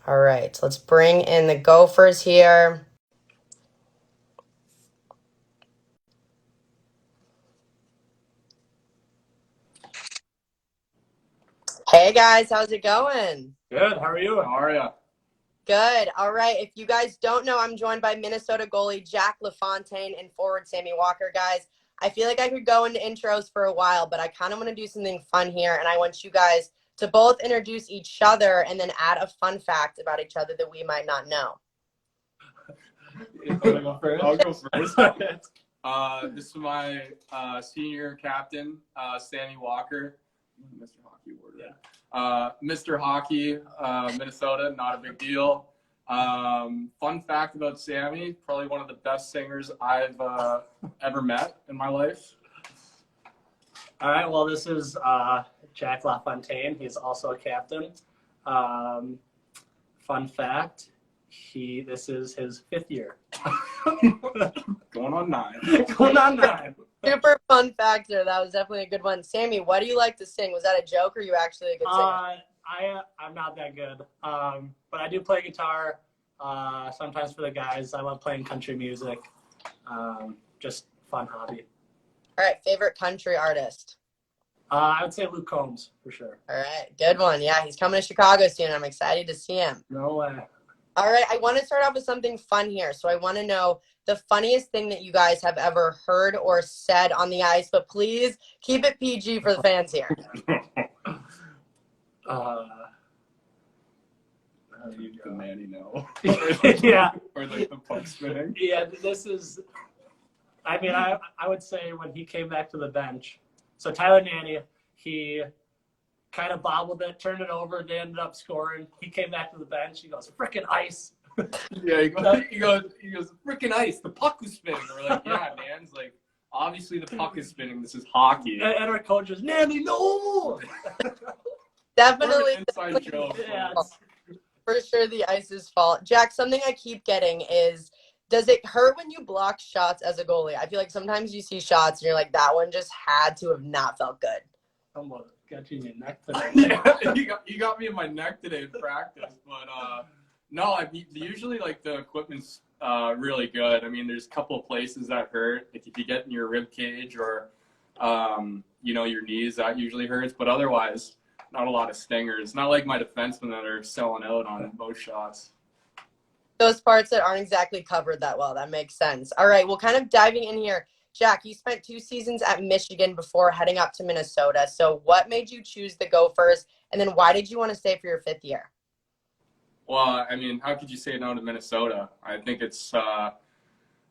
All right, let's bring in the Gophers here. Hey guys, how's it going? Good. How are you? How are you? Good. All right. If you guys don't know, I'm joined by Minnesota goalie Jack LaFontaine and forward Sammy Walker. Guys, I feel like I could go into intros for a while, but I kind of want to do something fun here, and I want you guys to both introduce each other and then add a fun fact about each other that we might not know. I'll go first. This is my senior captain, Sammy Walker. Mr. Hockey Award. Yeah. Mr. Hockey, Minnesota, not a big deal. Fun fact about Sammy, probably one of the best singers I've ever met in my life. All right. Well, this is Jack LaFontaine. He's also a captain. Fun fact, this is his 5th year. Going on 9. Going on 9. Super fun factor. That was definitely a good one. Sammy, what do you like to sing? Was that a joke or are you actually a good singer? I'm not that good, but I do play guitar sometimes for the guys. I love playing country music. Just fun hobby. All right, favorite country artist? I would say Luke Combs for sure. All right, good one. Yeah, he's coming to Chicago soon. I'm excited to see him. No way. All right, I want to start off with something fun here. So I want to know the funniest thing that you guys have ever heard or said on the ice, but please keep it PG for the fans here. The Manny no. Yeah. Or like the puck spinning. Yeah, this is, I would say when he came back to the bench, so Tyler Nanny, he kind of bobbled it, turned it over, they ended up scoring. He came back to the bench, he goes, frickin' ice. Yeah, he goes, frickin' ice, the puck was spinning. We're like, yeah, man. It's like, obviously the puck is spinning, this is hockey. And our coach was, Nanny, no! Definitely. Inside joke. Yeah. For sure the ice's fault. Jack, something I keep getting is, does it hurt when you block shots as a goalie? I feel like sometimes you see shots and you're like, that one just had to have not felt good. Almost got you in your neck today. you got me in my neck today in practice, but no, usually like the equipment's really good. I mean, there's a couple of places that hurt. Like if you get in your rib cage or your knees, that usually hurts. But otherwise, not a lot of stingers. Not like my defensemen that are selling out on most shots. Those parts that aren't exactly covered that well. That makes sense. All right, well, kind of diving in here. Jack, you spent 2 seasons at Michigan before heading up to Minnesota. So what made you choose the Gophers? And then why did you want to stay for your 5th year? Well, I mean, how could you say no to Minnesota? I think it's the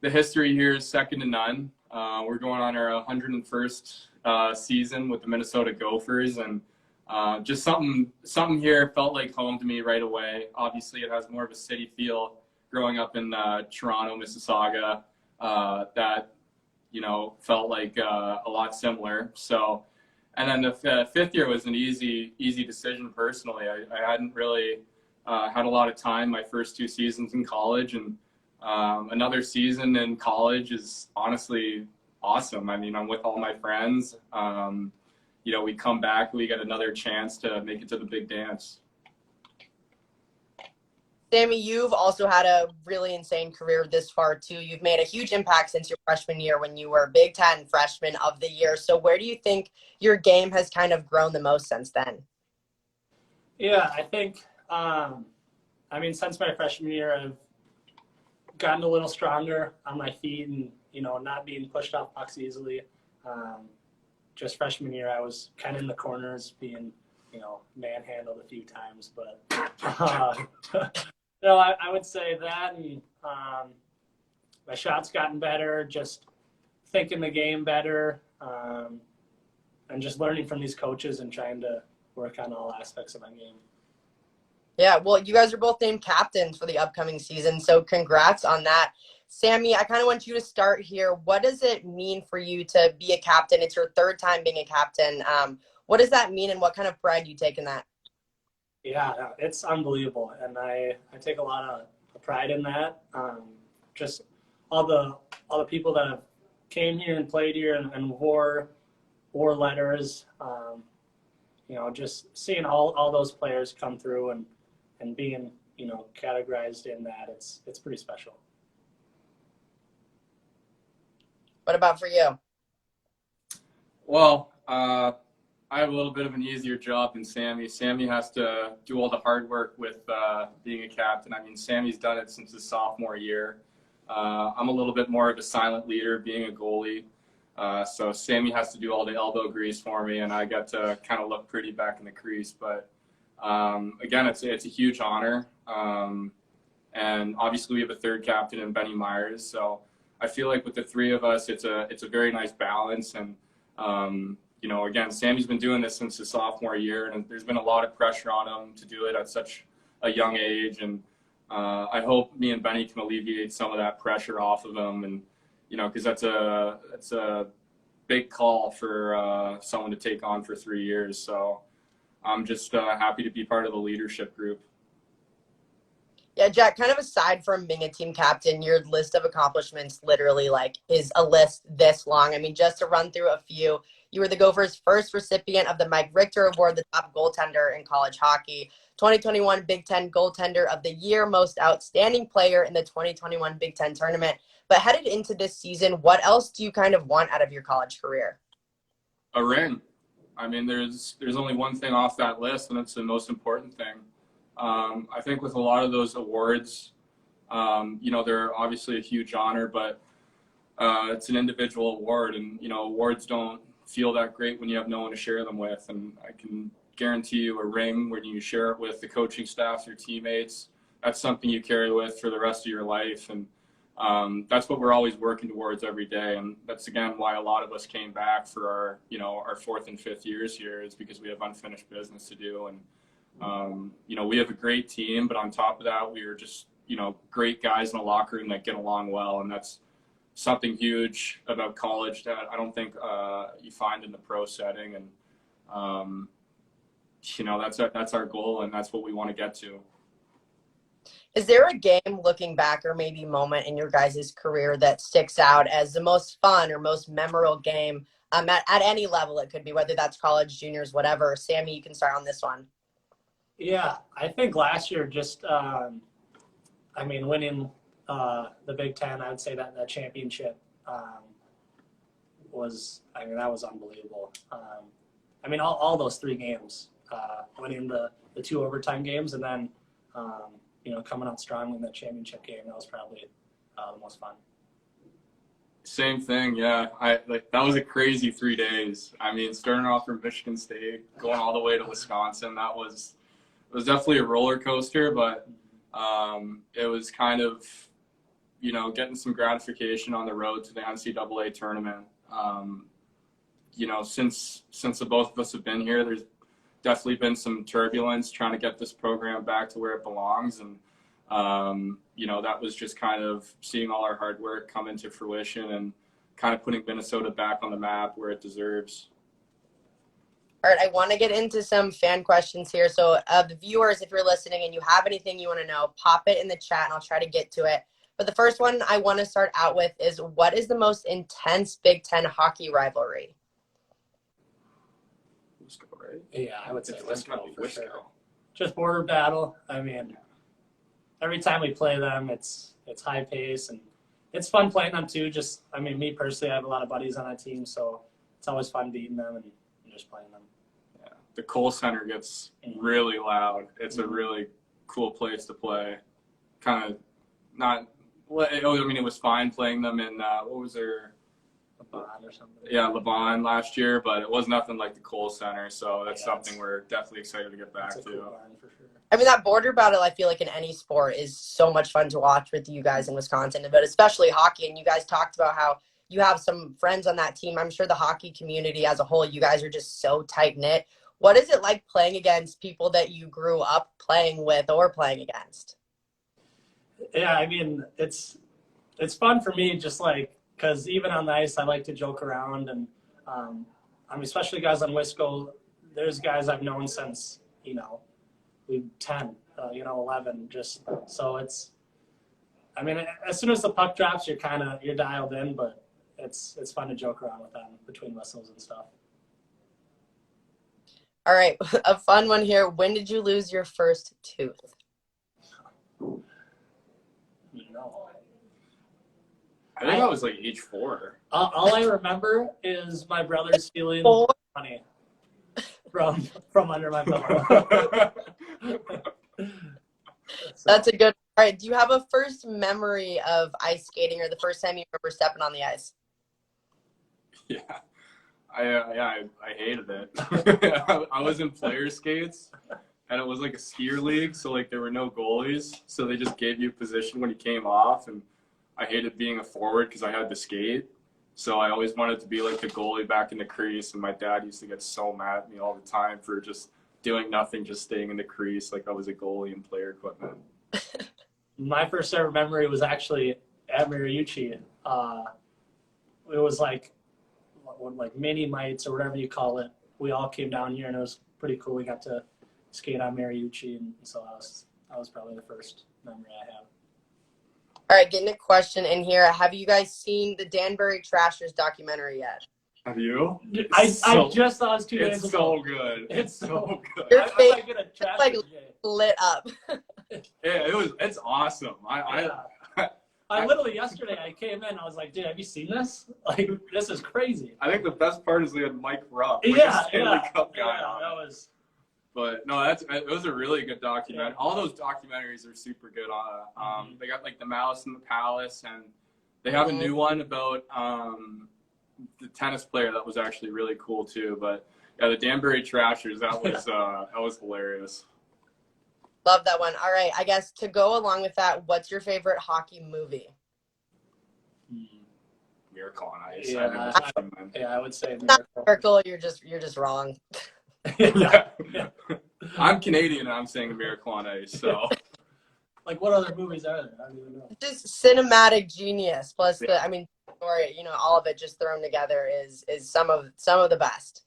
history here is second to none. We're going on our 101st season with the Minnesota Gophers, and just something here felt like home to me right away. Obviously, it has more of a city feel growing up in Toronto, Mississauga. That felt like a lot similar. So, and then the 5th year was an easy decision personally. I hadn't really had a lot of time my first 2 seasons in college, and another season in college is honestly awesome. I mean, I'm with all my friends. We come back, we get another chance to make it to the big dance. Sammy, you've also had a really insane career this far, too. You've made a huge impact since your freshman year when you were Big Ten Freshman of the Year. So where do you think your game has kind of grown the most since then? Yeah, I think, since my freshman year, I've gotten a little stronger on my feet and, not being pushed off pucks easily. Just freshman year, I was kind of in the corners being, manhandled a few times, but I would say that, and my shot's gotten better, just thinking the game better, and just learning from these coaches and trying to work on all aspects of my game. Yeah, well, you guys are both named captains for the upcoming season, so congrats on that. Sammy, I kind of want you to start here. What does it mean for you to be a captain? It's your 3rd time being a captain. What does that mean, and what kind of pride do you take in that? Yeah, it's unbelievable, and I take a lot of pride in that. Just all the people that have came here and played here and wore letters. Just seeing all those players come through and being categorized in that, it's pretty special. What about for you? Well, I have a little bit of an easier job than Sammy. Sammy has to do all the hard work with being a captain. I mean, Sammy's done it since his sophomore year. I'm a little bit more of a silent leader, being a goalie. So Sammy has to do all the elbow grease for me, and I get to kind of look pretty back in the crease. But again, it's a huge honor. And obviously, we have a third captain in Benny Myers. So I feel like with the three of us, it's a very nice balance. And again, Sammy's been doing this since his sophomore year, and there's been a lot of pressure on him to do it at such a young age. And I hope me and Benny can alleviate some of that pressure off of him. And because that's a big call for someone to take on for 3 years. So I'm just happy to be part of the leadership group. Yeah, Jack, kind of aside from being a team captain, your list of accomplishments literally is a list this long. I mean, just to run through a few, you were the Gophers' first recipient of the Mike Richter Award, the top goaltender in college hockey, 2021 Big Ten Goaltender of the Year, most outstanding player in the 2021 Big Ten tournament. But headed into this season, what else do you kind of want out of your college career? A ring. I mean, there's only one thing off that list, and it's the most important thing. I think with a lot of those awards, they're obviously a huge honor, but it's an individual award, and awards don't feel that great when you have no one to share them with. And I can guarantee you a ring when you share it with the coaching staff, your teammates, that's something you carry with for the rest of your life. And that's what we're always working towards every day. And that's, again, why a lot of us came back for our fourth and fifth years here, is because we have unfinished business to do. And, we have a great team, but on top of that, we are just, great guys in a locker room that get along well. And that's something huge about college that I don't think you find in the pro setting. And, that's our goal, and that's what we want to get to. Is there a game looking back, or maybe moment in your guys' career that sticks out as the most fun or most memorable game at any level? It could be, whether that's college, juniors, whatever. Sammy, you can start on this one. Yeah, I think last year just, winning the Big Ten, I would say that championship that was unbelievable. All those 3 games, winning the 2 overtime games, and then, coming out strongly in the championship game, that was probably the most fun. Same thing, yeah. That was a crazy 3 days. I mean, starting off from Michigan State, going all the way to Wisconsin, it was definitely a roller coaster, but it was kind of, getting some gratification on the road to the NCAA tournament. Since the both of us have been here, there's definitely been some turbulence trying to get this program back to where it belongs. And, that was just kind of seeing all our hard work come into fruition and kind of putting Minnesota back on the map where it deserves. All right, I want to get into some fan questions here. So the viewers, if you're listening and you have anything you want to know, pop it in the chat and I'll try to get to it. But the first one I want to start out with is, what is the most intense Big Ten hockey rivalry? Wisco, right? Yeah, I would say Wisco for Wisco. sure. Just border battle. I mean, every time we play them, it's high pace, and it's fun playing them too. Me personally, I have a lot of buddies on that team, so it's always fun beating them and just playing them. Yeah, the Kohl Center gets really loud. It's a really cool place to play. Kind of not. It was fine playing them in what was their LaFontaine or something. Yeah, LaFontaine last year, but it was nothing like the Kohl Center. So that's something we're definitely excited to get back to. Cool barn for sure. I mean, that border battle, I feel like in any sport, is so much fun to watch with you guys in Wisconsin, but especially hockey. And you guys talked about how you have some friends on that team. I'm sure the hockey community as a whole, you guys are just so tight-knit. What is it like playing against people that you grew up playing with or playing against? Yeah, it's fun for me, just because even on the ice, I like to joke around, and especially guys on Wisco. There's guys I've known since we 10, 11. Just so it's. As soon as the puck drops, you're dialed in, but it's fun to joke around with them between whistles and stuff. All right, a fun one here. When did you lose your first tooth? I think I was like age 4. All I remember is my brother stealing Four? money from under my pillow. That's a good. All right. Do you have a first memory of ice skating or the first time you remember stepping on the ice? Yeah. I hated it. I was in player skates, and it was like a skier league, so like there were no goalies, so they just gave you position when you came off, and I hated being a forward because I had to skate, so I always wanted to be like the goalie back in the crease, and my dad used to get so mad at me all the time for just doing nothing, just staying in the crease like I was a goalie in player equipment. My first ever memory was actually at Mariucci. It was like mini mites or whatever you call it. We all came down here and it was pretty cool. We got to skate on Mariucci, and so that was probably the first memory I have. All right, getting a question in here. Have you guys seen the Danbury Trashers documentary yet? Have you? I just saw it 2 days It's ago. so good. It's so good. Your face I get a trash like day. lit up. Yeah, it's awesome. I literally yesterday I came in, I was like, dude, have you seen this? Like, this is crazy. I think the best part is they had Mike Rupp, like Yeah, a Stanley Cup guy yeah, on that it. was. But no, it was a really good documentary. All those documentaries are super good. They got like The Malice in the Palace, and they have a new one about the tennis player that was actually really cool too. But yeah, the Danbury Trashers, that was hilarious. Love that one. All right, I guess to go along with that, what's your favorite hockey movie? Miracle on Ice. Yeah, I would say Not Miracle. Miracle, you're just wrong. Yeah. I'm Canadian and I'm saying Miracle on Ice. So, like, what other movies are there? I don't even know. Just cinematic genius. Plus the, story, all of it just thrown together is some of the best.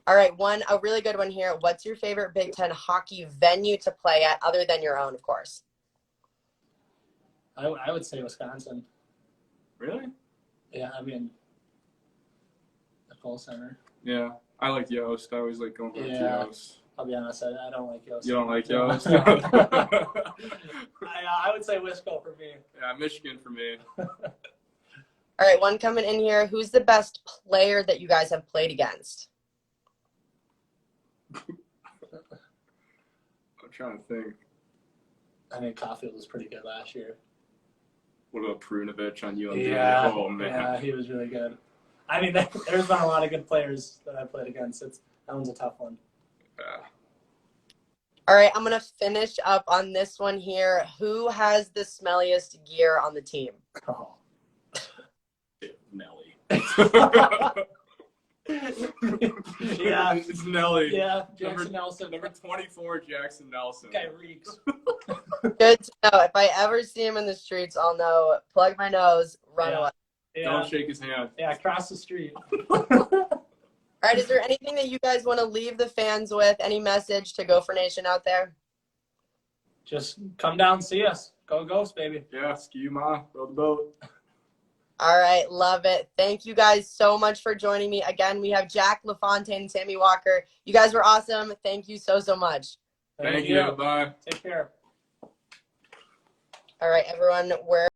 All right, a really good one here. What's your favorite Big Ten hockey venue to play at, other than your own, of course? I would say Wisconsin. Really? Yeah, I mean, the Kohl Center. Yeah, I like Yost. I always like going back to Yost. I'll be honest, I don't like Yost. You don't like Yost? I would say Wisco for me. Yeah, Michigan for me. All right, one coming in here. Who's the best player that you guys have played against? I'm trying to think. I think Caulfield was pretty good last year. What about Prunovich on UMD? Yeah, Oh, man. Yeah, he was really good. I mean, there's been a lot of good players that I played against. That one's a tough one. Yeah. All right, I'm going to finish up on this one here. Who has the smelliest gear on the team? Oh. Nelly. Yeah. It's Nelly. Yeah, Jackson Nelson. Number 24, Jackson Nelson. Guy reeks. Good to know. If I ever see him in the streets, I'll know. Plug my nose, run away. Yeah. Don't shake his hand. Yeah, cross the street. All right, is there anything that you guys want to leave the fans with? Any message to Gopher Nation out there? Just come down and see us. Go Ghosts, baby. Yeah, ski ma, row the boat. All right, love it. Thank you guys so much for joining me. Again, we have Jack LaFontaine and Sammy Walker. You guys were awesome. Thank you so much. Thank you. Bye. Take care. All right, everyone, we're